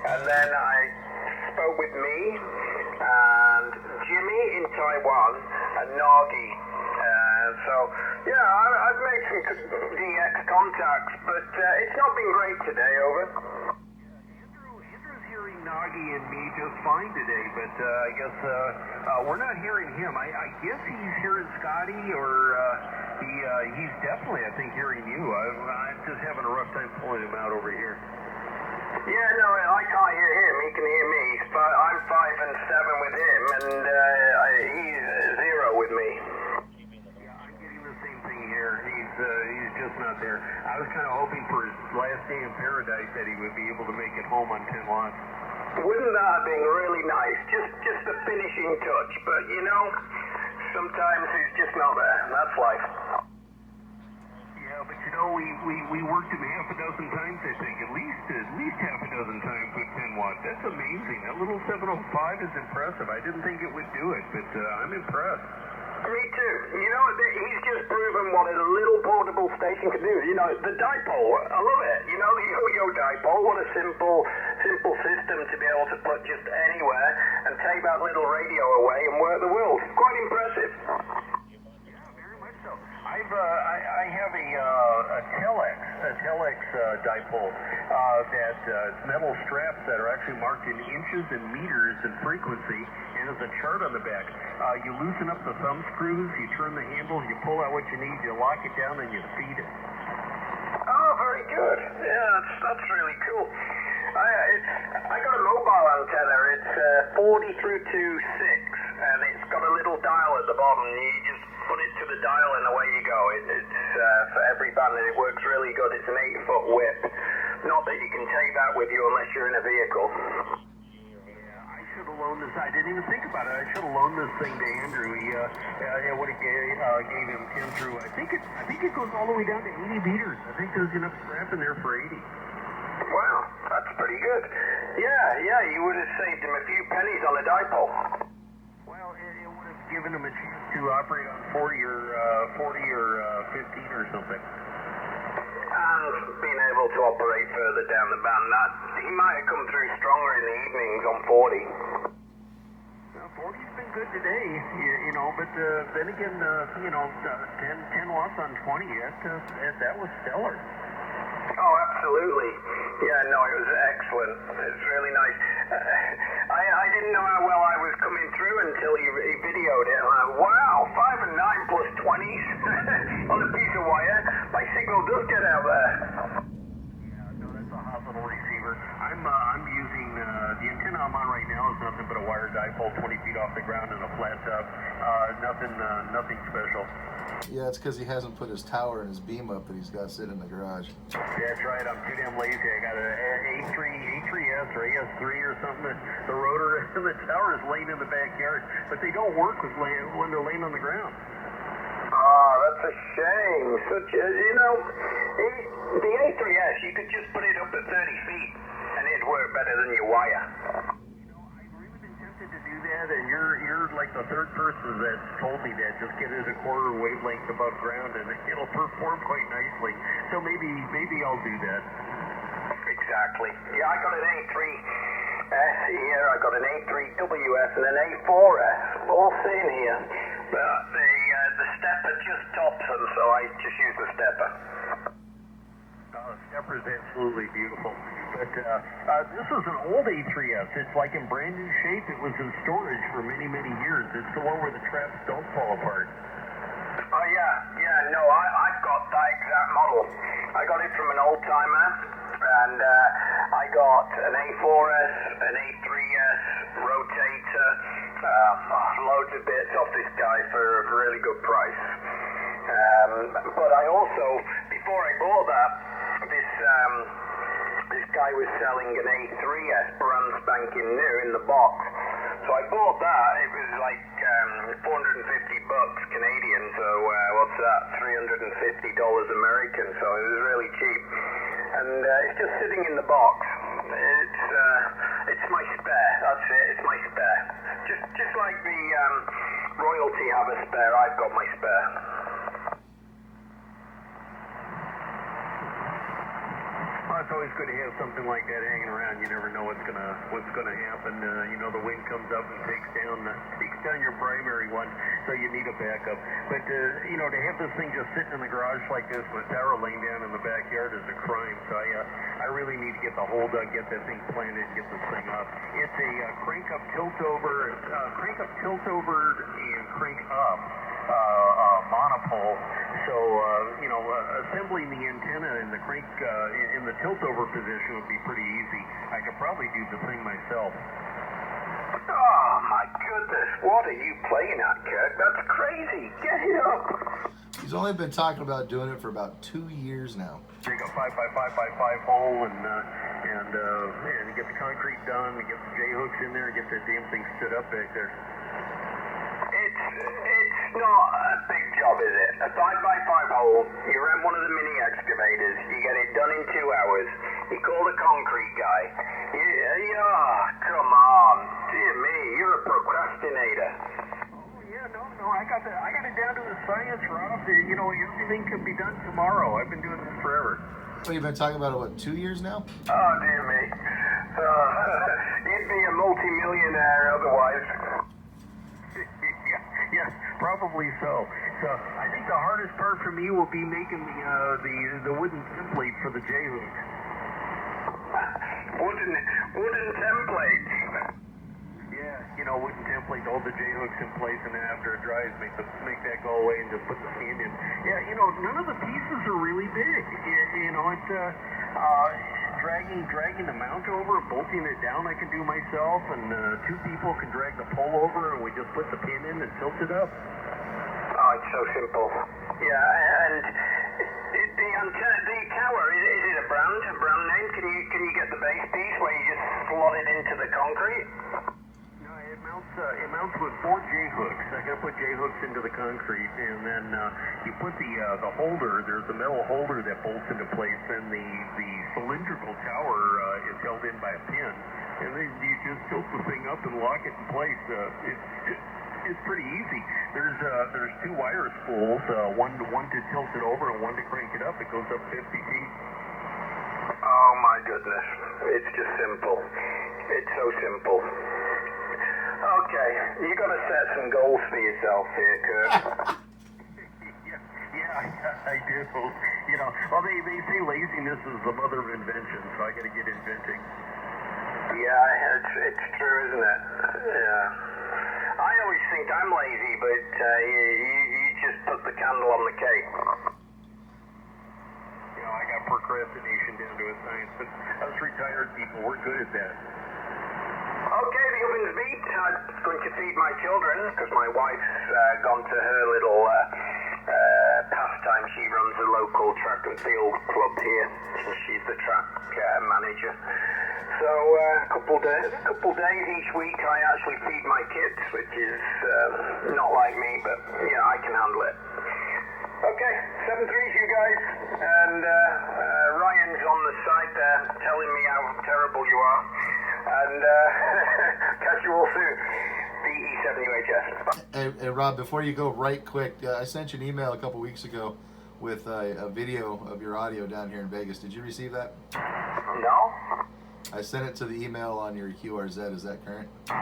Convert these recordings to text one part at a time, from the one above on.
and then I spoke with me and Jimmy in Taiwan and Nagi. So yeah, I've made some DX contacts, but it's not been great today. Over. Andrew's hearing Nagi and me just fine today, but I guess we're not hearing him. I guess he's hearing Scotty, or he's definitely, I think, hearing you. I'm just having a rough time pulling him out over here. Yeah, no, I can't hear him. He can hear me. I'm 5 and 7 with him, and he's 0 with me. Yeah, I'm getting the same thing here. He's just not there. I was kind of hoping for his last day in paradise that he would be able to make it home on 10 watts. Wouldn't that have been really nice? Just the finishing touch, but you know, sometimes he's just not there. That's life. Yeah, but you know, we worked him half a dozen times, I think. At least half a dozen times with 10 watts. That's amazing. That little 705 is impressive. I didn't think it would do it, but I'm impressed. Me too. You know, he's just proven what a little portable station can do. You know, the dipole, I love it. You know, the yo-yo dipole, what a simple system to be able to put just anywhere and take that little radio away and work the world. Quite impressive. Yeah, very much so. I have a telex dipole that metal straps that are actually marked in inches and meters and frequency, and there's a chart on the back. You loosen up the thumb screws, you turn the handle, you pull out what you need, you lock it down, and you feed it. Oh, very good. Yeah, that's really cool. I got a mobile antenna. It's 40 through to 6, and it's got a little dial at the bottom. You just put it to the dial and away you go. It's for every band, and it works really good. It's an 8-foot whip. Not that you can take that with you unless you're in a vehicle. Yeah, I should have loaned this. I didn't even think about it. I should have loaned this thing to Andrew. He would have gave him 10 through. I think it goes all the way down to 80 meters. I think there's enough strap in there for 80. Wow, that's pretty good. Yeah, you would have saved him a few pennies on a dipole. Well, it would have given him a chance to operate on 40 or 15 or something. And being able to operate further down the band, that he might have come through stronger in the evenings on 40. Well, 40's been good today, you know, but then again, 10 watts on 20, that was stellar. Oh, absolutely. Yeah, no, it was excellent. It's really nice. I didn't know how well I was coming through until he videoed it. Wow, 5 and 9 plus 20s on a piece of wire. My signal does get out there. Yeah, no, that's a hospital receiver. I'm using the antenna I'm on right now is nothing but a wire dipole 20 feet off the ground and a flat top. Nothing special. Yeah, it's because he hasn't put his tower and his beam up that he's got sitting in the garage. That's right. I'm too damn lazy. I got an A3S or AS3 or something. The rotor and the tower is laying in the backyard, but they don't work when they're laying on the ground. Oh, that's a shame. The A3S, you could just put it up at 30 feet, and it'd work better than your wire. I've really been tempted to do that, and you're like the third person that's told me that. Just get it a quarter wavelength above ground, and it'll perform quite nicely. So maybe I'll do that. Exactly. Yeah, I got an A3S here, I got an A3WS and an A4S, all sitting here. But the stepper just tops them, so I just use the stepper. The stepper is absolutely beautiful. But this is an old A3S. It's like in brand new shape. It was in storage for many, many years. It's the one where the traps don't fall apart. Oh, yeah, no, I've got that exact model. I got it from an old timer, and I got an A4S, an A3S, rotator, loads of bits off this guy for a really good price. But I also, before I bought that, this guy was selling an A3S brand spanking new in the box. So I bought that. It was like $450 Canadian. So what's that? $350 American. So it was really cheap. And it's just sitting in the box. It's my spare. That's it. It's my spare. Just like the royalty have a spare, I've got my spare. So always good to have something like that hanging around. You never know what's gonna happen. You know, the wind comes up and takes down your primary one, so you need a backup. But you know, to have this thing just sitting in the garage like this with a tower laying down in the backyard is a crime. So I really need to get the hole dug, get that thing planted, get this thing up. It's a crank up, tilt over, and crank up monopole. So you know, assembling the antenna in the crank in the tilt over position would be pretty easy. I could probably do the thing myself. Oh my goodness, what are you playing at, Kirk? That's crazy. Get it up. He's only been talking about doing it for about 2 years now. Dig a 5x5x5 hole and get the concrete done, and get the J-hooks in there, and get that damn thing stood up back there. It's not a big job, is it? A 5x5 hole, you rent one of the mini excavators, you get it done in 2 hours, you call the concrete guy. Come on. Dear me, you're a procrastinator. No, I got it down to the science, Rob. You know, everything could be done tomorrow. I've been doing this forever. So you've been talking about it, what, 2 years now? Oh, dear me. You'd be a multi-millionaire otherwise. Yeah, probably so. So I think the hardest part for me will be making the wooden template for the J-hook. Wooden templates. Yeah, you know, wooden template, hold the J-hooks in place, and then after it dries, make that go away and just put the sand in. Yeah, you know, none of the pieces are really big. You know, it's dragging the mount over, bolting it down I can do myself, and 2 people can drag the pole over, and we just put the pin in and tilt it up. Oh, it's so simple. Yeah, and the tower, is it a brand name? Can you get the base piece where you just slot it into the concrete? No, it mounts with 4 J-hooks. I gotta put J-hooks into the concrete, and then you put the holder. There's a metal holder that bolts into place, and the cylindrical tower is held in by a pin, and then you just tilt the thing up and lock it in place. It's pretty easy. There's 2 wire spools, one to tilt it over and one to crank it up. It goes up 50 feet. Oh my goodness, it's just simple. It's so simple. Okay, you got to set some goals for yourself here, Kirk. Yeah, I do. You know, well, they say laziness is the mother of invention, so I got to get inventing. Yeah, it's true, isn't it? Yeah. I always think I'm lazy, but you just put the candle on the cake. You know, I got procrastination down to a science, but us retired people, we're good at that. Okay, the oven's beat. I'm going to feed my children, because my wife's gone to her little pastime. She runs a local track and field club here. She's the track manager. So a couple days each week I actually feed my kids, which is not like me, but yeah, I can handle it. Okay, 7-3 you guys, and Ryan's on the side there telling me how terrible you are, and catch you all soon. VE7UHS. Hey, Rob, before you go, right quick, I sent you an email a couple weeks ago with a video of your audio down here in Vegas. Did you receive that? No? I sent it to the email on your QRZ. Is that current? Let's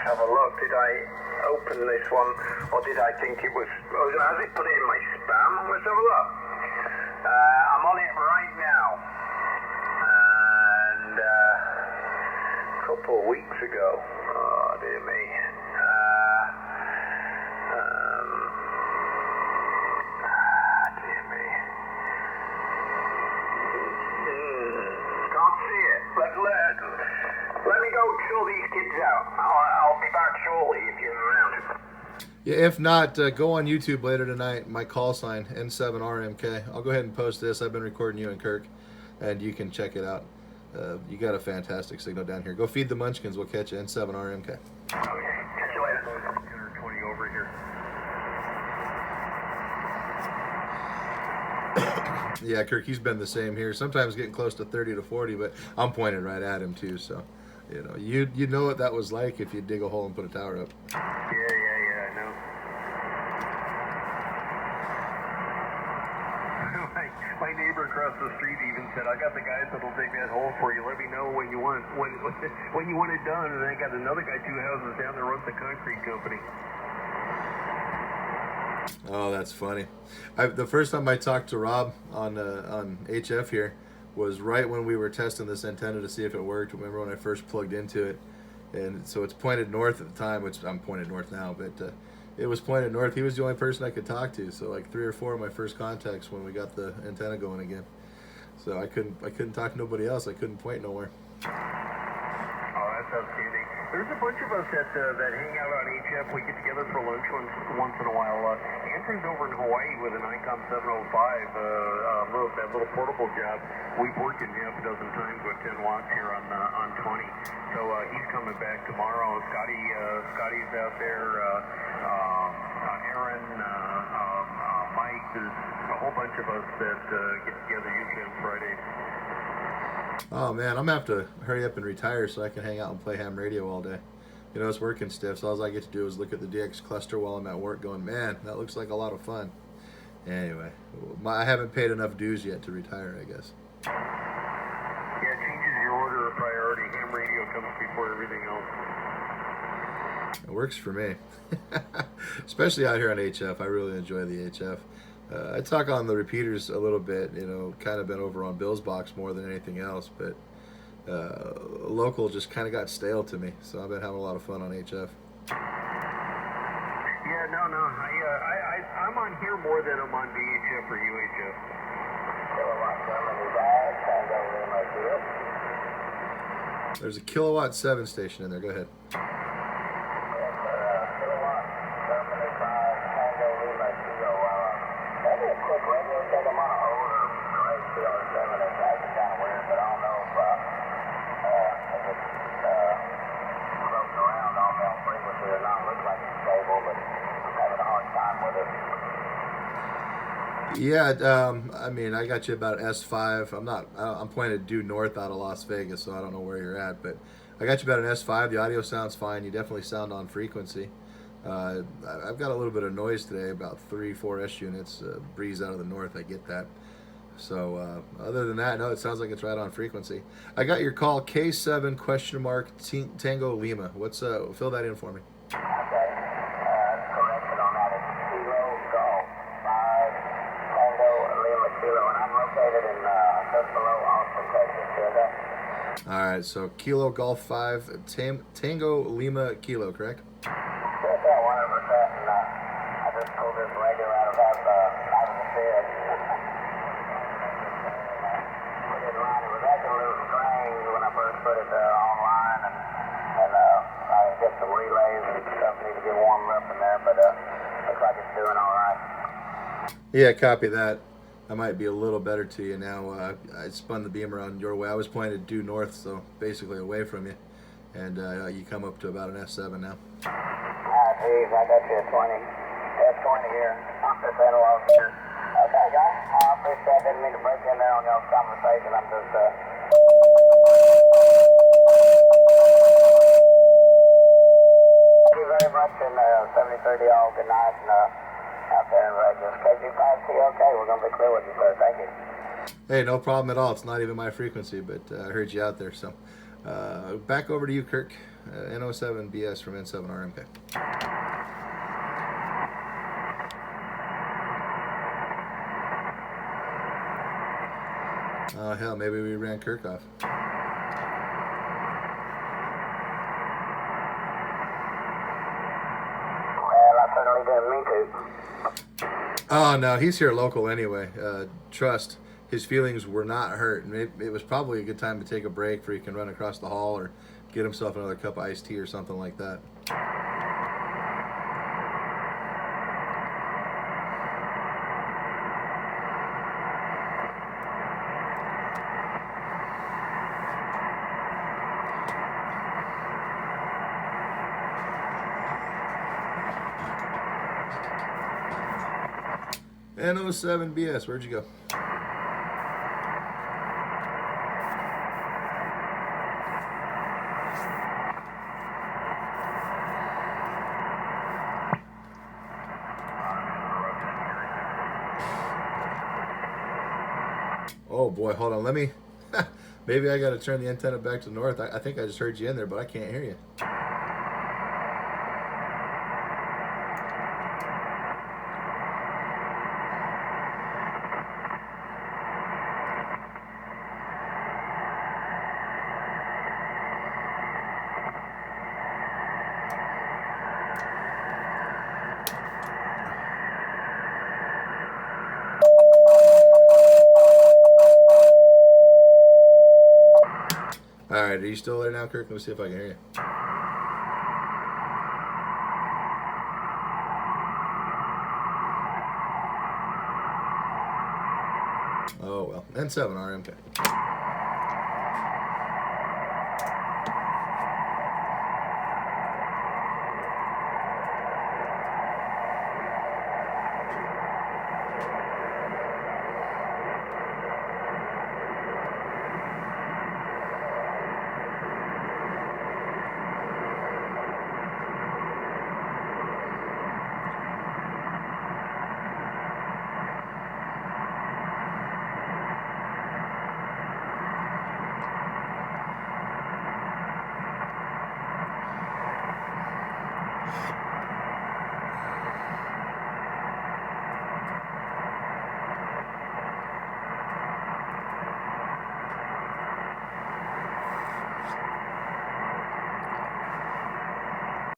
have a look. Did I open this one, or did I think it was... has it put it in my spam? Let's have a look. I'm on it right now. And a couple of weeks ago. Oh, dear me. Dear me. Can't see it. Let me go chill these kids out. I'll be back shortly if you're around. Yeah, if not, go on YouTube later tonight. My call sign, N7RMK. I'll go ahead and post this. I've been recording you and Kirk, and you can check it out. You got a fantastic signal down here. Go feed the munchkins. We'll catch you, N7RMK. Okay, catch you later. 120 over here. Yeah, Kirk, he's been the same here. Sometimes getting close to 30 to 40, but I'm pointing right at him too. So, you know what that was like if you dig a hole and put a tower up. Yeah, I know. My neighbor across the street, he said, I got the guys that'll dig that hole for you. Let me know when you want when you want it done. And I got another guy 2 houses down there runs a concrete company. Oh, that's funny. The first time I talked to Rob on HF here was right when we were testing this antenna to see if it worked. Remember when I first plugged into it? And so it's pointed north at the time, which I'm pointed north now, but it was pointed north. He was the only person I could talk to. So like 3 or 4 of my first contacts when we got the antenna going again. So I couldn't talk to nobody else. I couldn't point nowhere. Oh, that's outstanding. There's a bunch of us that hang out on HF. We get together for lunch once in a while. Andrew's over in Hawaii with an ICOM 705, that little portable job. We've worked in half a dozen times with 10 watts here on 20. So he's coming back tomorrow. Scotty's out there. Aaron, Mike. There's a whole bunch of us that get together usually on Fridays. Oh man, I'm gonna have to hurry up and retire so I can hang out and play ham radio all day. You know, it's working stiff, so all I get to do is look at the DX cluster while I'm at work going, man, that looks like a lot of fun. Anyway, I haven't paid enough dues yet to retire, I guess. Yeah, it changes your order of priority. Ham radio comes before everything else. It works for me. Especially out here on HF. I really enjoy the HF. I talk on the repeaters a little bit, you know, kind of been over on Bill's box more than anything else, but local just kind of got stale to me, so I've been having a lot of fun on HF. Yeah, no, I'm on here more than I'm on VHF or UHF. There's a kilowatt 7 station in there, go ahead. Yeah, I mean, I got you about S5. I'm pointed due north out of Las Vegas, so I don't know where you're at, but I got you about an S5. The audio sounds fine. You definitely sound on frequency. I've got a little bit of noise today, about 3-4 S units, breeze out of the north. I get that. So other than that, no, it sounds like it's right on frequency. I got your call, K7 question mark Tango Lima. What's fill that in for me. All right, so Kilo Golf 5, Tango Lima Kilo, correct? Yeah, 100%. I just pulled this radio out of the field. Put it line. It was acting a little strange when I first put it online, and I get some relays and stuff need to get warmed up in there, but looks like it's doing all right. Yeah, copy that. I might be a little better to you now. I spun the beam around your way. I was pointed due north, so basically away from you. And you come up to about an S7 now. Geez, I got you a 20. S20 here. I'm just at a loss here. Okay, guys. I appreciate that. Didn't mean to break in there on y'all's conversation. I'm just, Thank you very much, and 7030 all good night, and out there in Vegas. KG5TLK, we're going to be clear with you, sir. Thank you. Hey, no problem at all. It's not even my frequency, but I heard you out there. So back over to you, Kirk. NO7BS from N7RMK. Oh, hell, maybe we ran Kirk off. Well, I certainly didn't mean to. Oh, no, he's here local anyway. Trust, his feelings were not hurt. It was probably a good time to take a break where he can run across the hall or get himself another cup of iced tea or something like that. NO7BS, where'd you go? Oh Oh boy, hold on. Let me. Maybe I got to turn the antenna back to north. I think I just heard you in there, but I can't hear you. All right, are you still there now, Kirk? Let me see if I can hear you. Oh well, N7RMK.